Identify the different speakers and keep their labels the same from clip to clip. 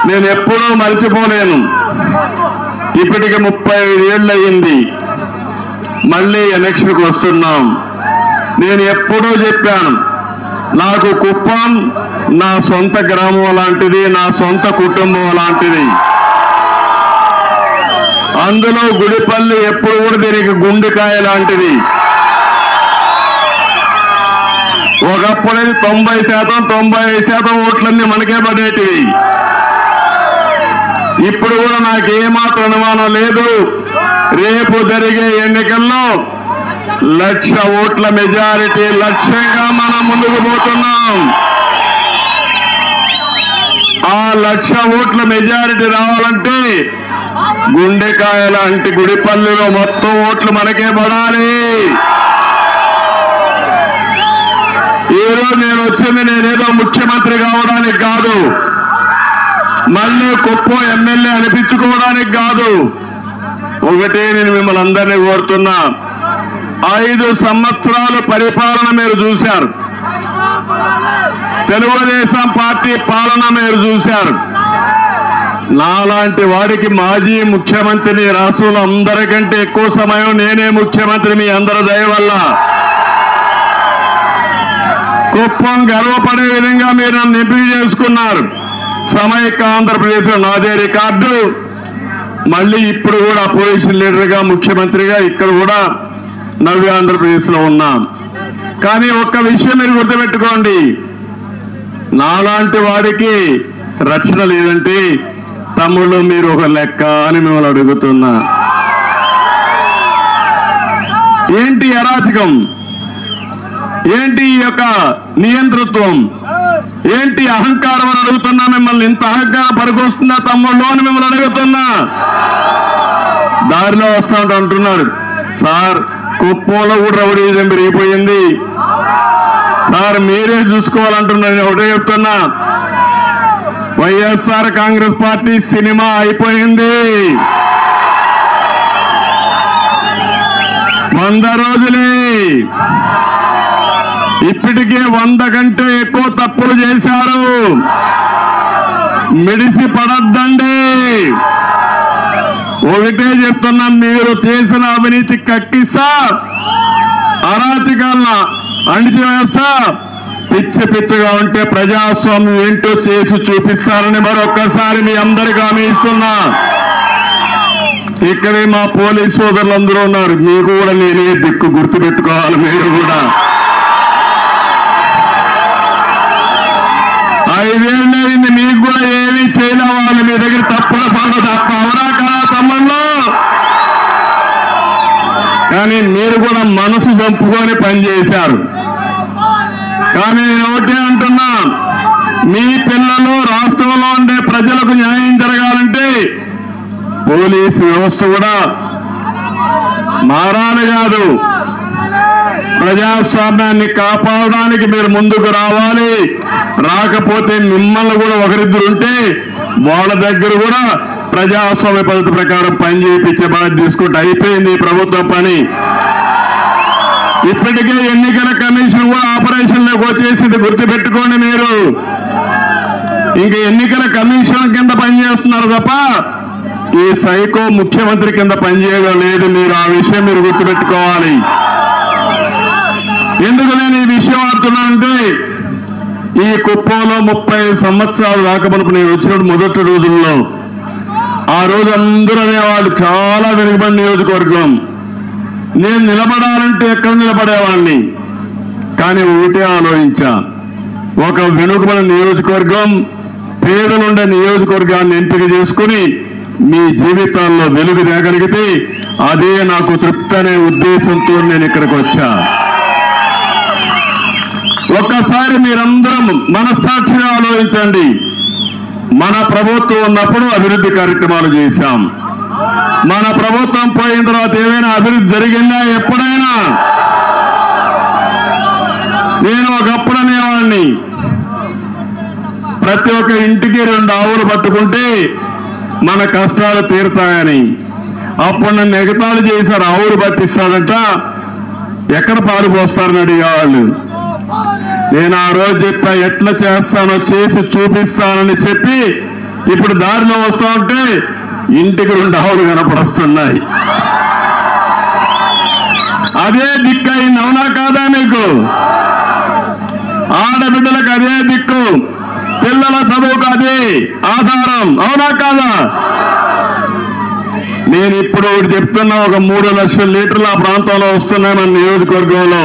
Speaker 1: నేను ఎప్పుడూ మర్చిపోలేను. ఇప్పటికి 35 ఏళ్ళు అయింది. మళ్ళీ ఎలక్షన్కి వస్తున్నాం. నేను ఎప్పుడూ చెప్పాను, నాకు కుప్పం నా సొంత గ్రామం లాంటిది, నా సొంత కుటుంబం లాంటిది. అందులో గుడిపల్లి ఎప్పుడు కూడా దీనికి గుండెకాయ లాంటిది. ఒకప్పుడు 90%, 95% ఓట్లన్నీ మనకే పడేటివి. ఇప్పుడు కూడా నాకు ఏమాత్రం అనుమానం లేదు, రేపు జరిగే ఎన్నికల్లో 1,00,000 ఓట్ల మెజారిటీ లక్ష్యంగా మనం ముందుకు పోతున్నాం. ఆ 1,00,000 ఓట్ల మెజారిటీ రావాలంటే గుండెకాయ లాంటి గుడిపల్లిలో మొత్తం ఓట్లు మనకే పడాలి. ఈరోజు నేను వచ్చింది నేనేదో ముఖ్యమంత్రి కావడానికి కాదు, మళ్ళీ కుప్పం ఎమ్మెల్యే అనిపించుకోవడానికి కాదు. ఒకటే నేను మిమ్మల్ని అందరినీ కోరుతున్నా, 5 సంవత్సరాల పరిపాలన మీరు చూశారు, తెలుగుదేశం పార్టీ పాలన మీరు చూశారు. నాలాంటి వాడికి మాజీ ముఖ్యమంత్రిని రాష్ట్రంలో అందరికంటే ఎక్కువ సమయం నేనే ముఖ్యమంత్రి మీ అందరి దయ వల్ల. కుప్పం గర్వపడే విధంగా మీరు నన్ను ఎంపిక చేసుకున్నారు. సమైక్య ఆంధ్రప్రదేశ్ నాదే రికార్డు. మళ్ళీ ఇప్పుడు కూడా అపోజిషన్ లీడర్గా ముఖ్యమంత్రిగా ఇక్కడ కూడా నవ్య ఆంధ్రప్రదేశ్ లో ఉన్నాం. కానీ ఒక్క విషయం మీరు గుర్తుపెట్టుకోండి, నాలాంటి వాడికి రక్షణ లేదంటే తమ్ముళ్ళు మీరు ఒక లెక్క అని మిమ్మల్ని అడుగుతున్నా. ఏంటి అరాచకం, ఏంటి ఈ యొక్క నియంతృత్వం, ఏంటి అహంకారం అని అడుగుతున్నా. మిమ్మల్ని ఇంత అహంకారం పనికొస్తుందా తమ్ముళ్ళు అని మిమ్మల్ని అడుగుతున్నా. దారిలో వస్తా అంటున్నారు, సార్ కుప్పంలో కూడా రౌడీజం పెరిగిపోయింది సార్, మీరే చూసుకోవాలంటున్నారు. నేను ఒకటే చెప్తున్నా, వైఎస్ఆర్ కాంగ్రెస్ పార్టీ సినిమా అయిపోయింది. 100 రోజులే. ఇప్పటికే 100 కంటే ఎక్కువ తప్పులు చేశారు. మిడిసి పడద్దండి. ఒకటే చెప్తున్నా, మీరు చేసిన అవినీతి కక్కిస్తా, అరాచకాలను అణిచివేస్తా, పిచ్చగా ఉంటే ప్రజాస్వామ్యం ఏంటో చేసి చూపిస్తారని మరొక్కసారి మీ అందరికీ హామీ ఇస్తున్నా. ఇక్కడే మా పోలీస్ సోదరులు అందరూ ఉన్నారు, మీకు కూడా నేనే దిక్కు గుర్తుపెట్టుకోవాలి. మీరు కూడా 5 ఏళ్ళు అయింది, మీకు కూడా ఏమీ చేయలేవాలి. మీ దగ్గర తప్పుల పనులు తప్ప అవరా కదా తమ్ముళ్ళు. కానీ మీరు కూడా మనసు చంపుకొని పనిచేశారు. కానీ నేను ఒకటే అంటున్నా, మీ పిల్లలు రాష్ట్రంలో ఉండే ప్రజలకు న్యాయం జరగాలంటే పోలీసు వ్యవస్థ కూడా మారాలి కాదు, ప్రజాస్వామ్యాన్ని కాపాడడానికి మీరు ముందుకు రావాలి. రాకపోతే మిమ్మల్ని కూడా ఒకరిద్దరు ఉంటే వాళ్ళ దగ్గర కూడా ప్రజాస్వామ్య పద్ధతి ప్రకారం పని చేయించే బాధ్యత తీసుకుంటే అయిపోయింది ప్రభుత్వ పని. ఇప్పటికే ఎన్నికల కమిషన్ కూడా ఆపరేషన్లోకి వచ్చేసింది, గుర్తుపెట్టుకోండి. మీరు ఇంకా ఎన్నికల కమిషన్ కింద పనిచేస్తున్నారు తప్ప ఈ సైకో ముఖ్యమంత్రి కింద పనిచేయడం లేదు. మీరు ఆ విషయం మీరు గుర్తుపెట్టుకోవాలి. ఎందుకు నేను ఈ విషయం ఆడుతున్నానంటే, ఈ కుప్పంలో 30 సంవత్సరాలు రాకమునుపు నేను వచ్చినప్పుడు మొదటి రోజుల్లో ఆ రోజు అందరూ అనేవాళ్ళు చాలా వెనుకబడిన నియోజకవర్గం, నేను నిలబడాలంటే ఎక్కడ నిలబడేవాడిని. కానీ ఒకటే ఆలోచించా, ఒక వెనుకబడిన నియోజకవర్గం, పేదలుండే నియోజకవర్గాన్ని ఎంపిక చేసుకుని మీ జీవితాల్లో వెలుగు తేగలిగితే అదే నాకు తృప్తి అనే ఉద్దేశంతో నేను ఇక్కడికి వచ్చా. ఒక్కసారి మీరందరం మనస్సాక్షిగా ఆలోచించండి. మన ప్రభుత్వం ఉన్నప్పుడు అభివృద్ధి కార్యక్రమాలు చేశాం. మన ప్రభుత్వం పోయిన తర్వాత ఏమైనా అభివృద్ధి జరిగిందా? ఎప్పుడైనా? నేను ఒకప్పుడు అనేవాడిని, ప్రతి ఒక్క ఇంటికి 2 ఆవులు పట్టుకుంటే మన కష్టాలు తీరుతాయని. అప్పుడు నన్ను ఎగతాళి చేశారు, ఆవులు పట్టిస్తాడంట, ఎక్కడ పాలు పోస్తారని అడిగేవాళ్ళు. నేను ఆ రోజు చెప్పా, ఎట్లా చేస్తానో చేసి చూపిస్తానని చెప్పి ఇప్పుడు దారిలో వస్తా ఉంటే ఇంటికి 2 ఆవులు కనపడుస్తున్నాయి. అదే దిక్కు అయింది, అవునా కాదా? మీకు ఆడబిడ్డలకు అదే దిక్కు, పిల్లల చదువుకు అదే ఆధారం, అవునా కాదా? నేను ఇప్పుడు చెప్తున్నా, ఒక 3 లక్షల లీటర్లు ఆ ప్రాంతంలో వస్తున్నాయి మన నియోజకవర్గంలో.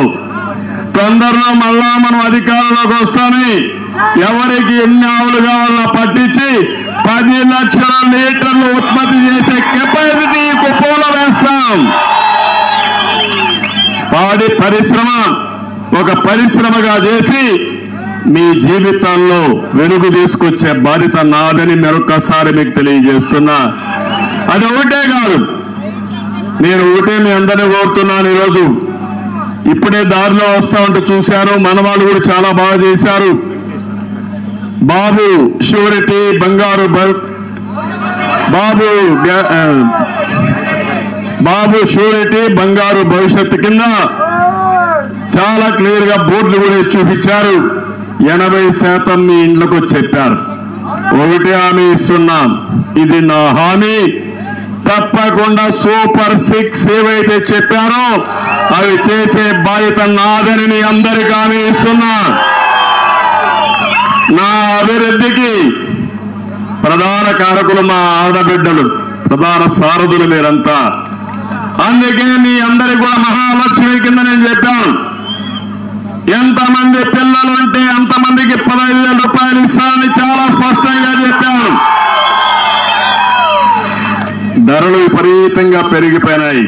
Speaker 1: తొందరలో మళ్ళా మనం అధికారంలోకి వస్తామని ఎవరికి ఎన్ని ఆవులు కావాలో పట్టించి 10 లక్షల లీటర్లు ఉత్పత్తి చేసే కెపాసిటీ కుప్పంలో వేస్తాం. పాడి పరిశ్రమ ఒక పరిశ్రమగా చేసి మీ జీవితాల్లో వెలుగు తీసుకొచ్చే బాధ్యత నాదని మరొకసారి మీకు తెలియజేస్తున్నా. అది ఒకటే కాదు, నేను ఒకటే మీ అందరినీ కోరుతున్నాను. ఈరోజు ఇప్పుడే దారిలో వస్తా ఉంటే చూశారు, మన వాళ్ళు కూడా చాలా బాగా చేశారు. బాబు షూరిటీ బంగారు భవిష్యత్తు కింద చాలా క్లియర్ గా బోర్డులు కూడా చూపించారు. 80% మీ ఇండ్లకు చెప్పారు. ఒకటి హామీ ఇస్తున్నాం, ఇది నా హామీ, తప్పకుండా సూపర్ 6 ఏవైతే చెప్పారో అవి చేసే బాధ్యత నాదని మీ అందరికీ హామీ ఇస్తున్నా. నా అభివృద్ధికి ప్రధాన కారకులు మా ఆడబిడ్డలు, ప్రధాన సారథులు మీరంతా. అందుకే మీ అందరికి కూడా మహాలక్ష్మి కింద నేను చెప్పాను, ఎంతమంది పిల్లలు ఉంటే అంతమందికి 15,000 రూపాయలు ఇస్తానని చాలా స్పష్టంగా చెప్పాను. ధరలు విపరీతంగా పెరిగిపోయినాయి,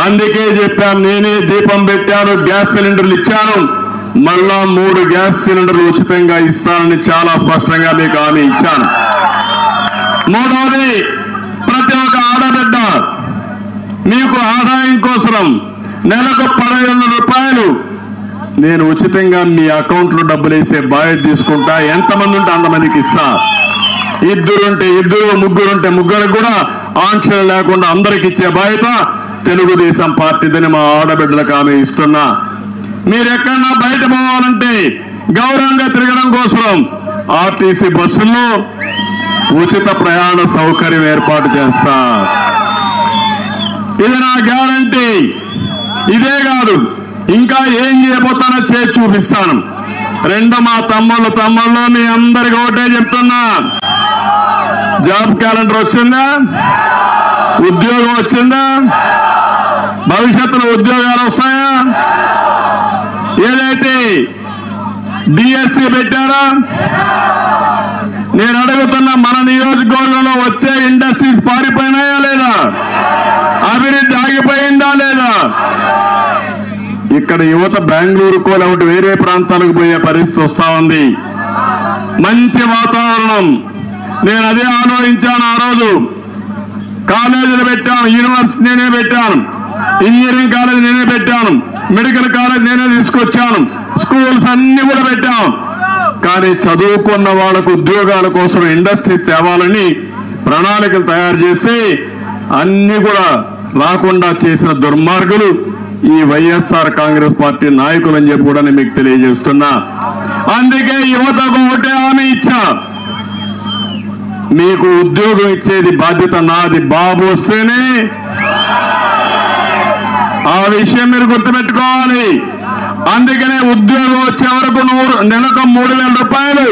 Speaker 1: అందుకే చెప్పాను. నేనే దీపం పెట్టాను, గ్యాస్ సిలిండర్లు ఇచ్చాను, మళ్ళా 3 గ్యాస్ సిలిండర్లు ఉచితంగా ఇస్తానని చాలా స్పష్టంగా మీకు హామీ ఇచ్చాను. మూడవది, ప్రతి ఒక్క ఆడబిడ్డ మీకు ఆదాయం కోసం నెలకు 15,000 రూపాయలు నేను ఉచితంగా మీ అకౌంట్లో డబ్బులు వేసే బాధ్యత తీసుకుంటా. ఎంతమంది ఉంటే అంతమందికి ఇస్తా. 2 ఉంటే 2, 3 ఉంటే 3 కూడా ఆంక్షలు లేకుండా అందరికి ఇచ్చే బాధ్యత తెలుగుదేశం పార్టీదని మా ఆడబిడ్డలకు హామీ ఇస్తున్నా. మీరు ఎక్కడన్నా బయట పోవాలంటే గౌరవంగా తిరగడం కోసం ఆర్టీసీ బస్సుల్లో ఉచిత ప్రయాణ సౌకర్యం ఏర్పాటు చేస్తా. ఇది నా గ్యారంటీ. ఇదే కాదు, ఇంకా ఏం చేయబోతానో చేసి చూపిస్తాను. 2 మా తమ్ముళ్ళు మీ అందరికి ఒకటే చెప్తున్నా, జాబ్ క్యాలెండర్ వచ్చిందా? ఉద్యోగం వచ్చిందా? భవిష్యత్తులో ఉద్యోగాలు వస్తాయా? ఏదైతే డిఎస్సి పెట్టారా? నేను అడుగుతున్నా, మన నియోజకవర్గంలో వచ్చే ఇండస్ట్రీస్ పారిపోయినాయా లేదా? అభివృద్ధి ఆగిపోయిందా లేదా? ఇక్కడ యువత బెంగళూరుకో లేకపోతే వేరే ప్రాంతాలకు పోయే పరిస్థితి వస్తా ఉంది. మంచి వాతావరణం. నేను అదే ఆలోచించాను. ఆ రోజు కాలేజీలు పెట్టాను, యూనివర్సిటీ నేనే పెట్టాను, ఇంజనీరింగ్ కాలేజ్ నేనే పెట్టాను, మెడికల్ కాలేజ్ నేనే తీసుకొచ్చాను, స్కూల్స్ అన్ని కూడా పెట్టాం. కానీ చదువుకున్న వాళ్ళకు ఉద్యోగాల కోసం ఇండస్ట్రీస్ తేవాలని ప్రణాళికలు తయారు చేసి అన్ని కూడా రాకుండా చేసిన దుర్మార్గులు ఈ వైఎస్ఆర్ కాంగ్రెస్ పార్టీ నాయకులు అని చెప్పి కూడా నేను మీకు తెలియజేస్తున్నా. అందుకే యువతకు ఒకటే హామీ ఇచ్చా, మీకు ఉద్యోగం ఇచ్చేది బాధ్యత నాది. బాబు వస్తేనే ఆ విషయం మీరు గుర్తుపెట్టుకోవాలి. అందుకనే ఉద్యోగం వచ్చే వరకు నెలకు 3,000 రూపాయలు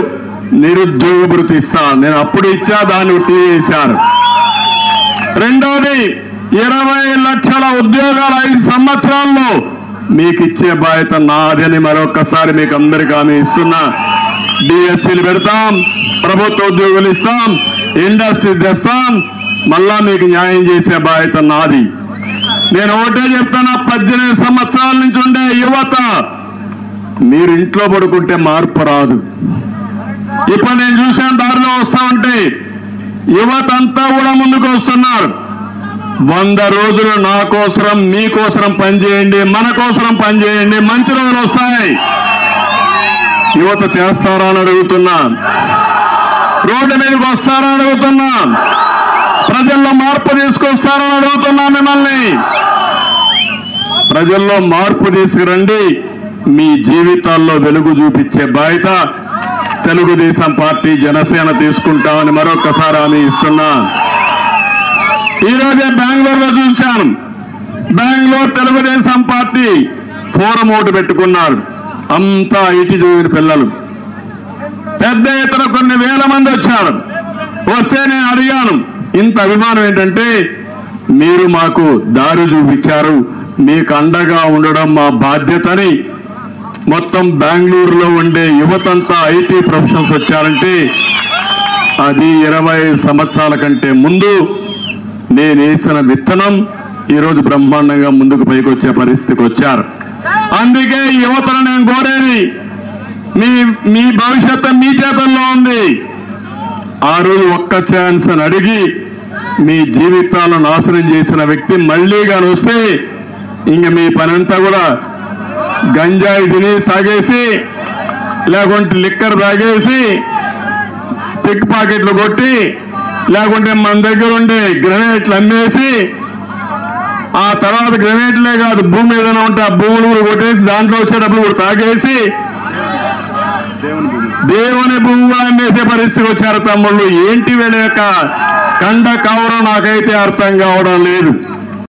Speaker 1: నిరుద్యోగ భృతి ఇస్తా. నేను అప్పుడు ఇచ్చా, దాన్ని తీసేశారు. రెండోది, 20 లక్షల ఉద్యోగాలు 5 సంవత్సరాల్లో మీకు ఇచ్చే బాధ్యత నాది అని మరొకసారి మీకు అందరికీ హామీ ఇస్తున్నా. డిఎస్సీలు పెడతాం, ప్రభుత్వ ఉద్యోగులు ఇస్తాం, ఇండస్ట్రీ తెస్తాం, మళ్ళా మీకు న్యాయం చేసే బాధ్యత నాది. నేను ఒకటే చెప్తాను, 18 సంవత్సరాల నుంచి ఉండే యువత మీరు ఇంట్లో పడుకుంటే మార్పు రాదు. ఇప్పుడు నేను చూసాను, దారిలో వస్తా ఉంటే యువత అంతా కూడా ముందుకు వస్తున్నారు. 100 రోజులు నా కోసరం, మీకోసరం పనిచేయండి, మన కోసరం పనిచేయండి, మంచి రోజులు వస్తాయి. యువత చేస్తారా అని అడుగుతున్నా, రోడ్డు మీదకి వస్తారా అని అడుగుతున్నా, ప్రజల్లో మార్పు తీసుకొస్తారని అడుగుతున్నా మిమ్మల్ని. ప్రజల్లో మార్పు తీసుకురండి, మీ జీవితాల్లో వెలుగు చూపించే బాధ్యత తెలుగుదేశం పార్టీ జనసేన తీసుకుంటామని మరొకసారి హామీ ఇస్తున్నా. ఈరోజే బెంగళూరులో చూశాను. బెంగళూరు తెలుగుదేశం పార్టీ ఫోరం ఒకటి పెట్టుకున్నారు. అంతా ఐటీ చదివిన పిల్లలు పెద్ద ఎత్తున కొన్ని వేల మంది వచ్చారు. వస్తే నేను అడిగాను, ఇంత అభిమానం ఏంటంటే మీరు మాకు దారి చూపించారు, మీకు అండగా ఉండడం మా బాధ్యతని మొత్తం బెంగళూరులో ఉండే యువతంతా ఐటీ ప్రొఫెషనల్స్ వచ్చారంటే అది 20 సంవత్సరాల కంటే ముందు నేను వేసిన విత్తనం ఈరోజు బ్రహ్మాండంగా ముందుకు పైకి వచ్చే పరిస్థితికి వచ్చారు. అందుకే యువతను నేను కోరేది, మీ భవిష్యత్తు మీ చేతుల్లో ఉంది. ఆ రోజు ఒక్క ఛాన్స్ అని అడిగి మీ జీవితాలను నాశనం చేసిన వ్యక్తి మళ్ళీ కానీ వస్తే ఇంక మీ పనంతా కూడా గంజాయి తిని తాగేసి, లేకుంటే లిక్కర్ తాగేసి, పిక్ పాకెట్లు కొట్టి, లేకుంటే మన దగ్గర ఉండే గ్రెనేట్లు అమ్మేసి, ఆ తర్వాత గ్రెనేట్లే కాదు భూమి ఏదైనా ఉంటే ఆ భూములు కూడా కొట్టేసి దాంట్లో వచ్చేటప్పుడు కూడా తాగేసి దేవుని భూమి అమ్మేసే పరిస్థితి వచ్చారు తమ్ముళ్ళు. ఏంటి వీళ్ళ యొక్క కండ కవరం నాకైతే అర్థం కావడం లేదు.